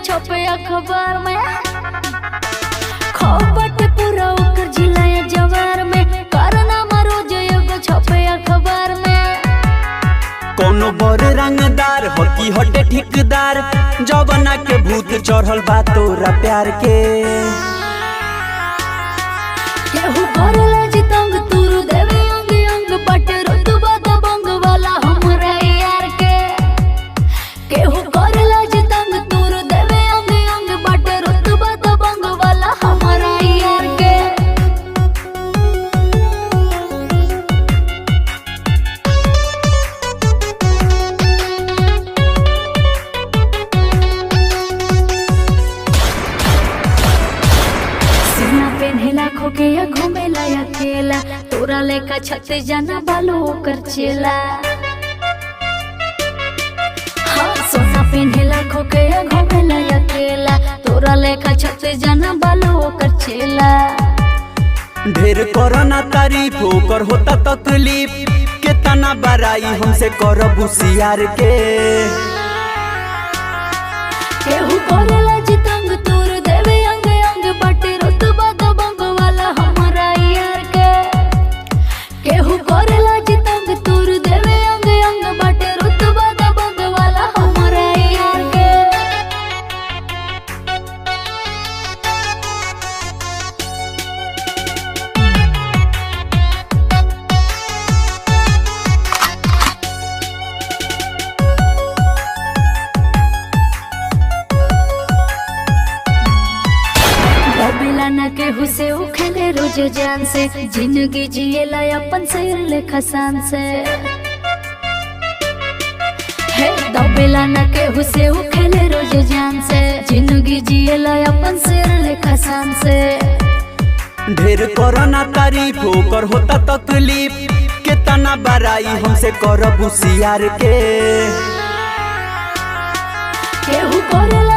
छपे अखबार में, खबट पूरा ओकर जिला या जवार में, कारनामा रोज एगो छपे अखबार में। कोनो बड़ रंगदार हकी हटे ठिकदार, जवना के भूत चढ़ल बा तोरा प्यार के। केहू करेला जितंग तूर देवे अंग अंग, बटे रुतबा दबंग वाला हमरा यार के। केहू करेला जितंग तूर देवे अंग अंग, बटे रुतबा दबंग वाला हमरा यार के। पेन्हेला खोके या घूमेला अकेला, तोरा लेका छते जाना बालो ओकर चेला। हाँ सोना पेन्हेला खोके या घूमेला अकेला, तोरा लेका छते जाना बालो ओकर चेला। ढेर करो ना तारीफ ओकर होता तकलीफ, केतना बड़ाई हमसे करब होशियार के। केहू करेला जितंग तोर देवे अंग अंग, बटे रुतबा दबंग वाला हमरा यार के। केहू करेला जितंग तोर देवे अंग अंग, बटे रुतबा दबंग वाला हमरा यार के। दबेला न केहू से उखेले रोज जान से, जिंदगी जिएला अपन शेर लेखा शान से। हे दबेला न केहू से उखेले रोज जान से, जिंदगी जिएला अपन शेर लेखा शान से। ढेर करो ना तारीफ ओकर होता तकलीफ, केतना बड़ाई हमसे करब होशियार के। केहू करेला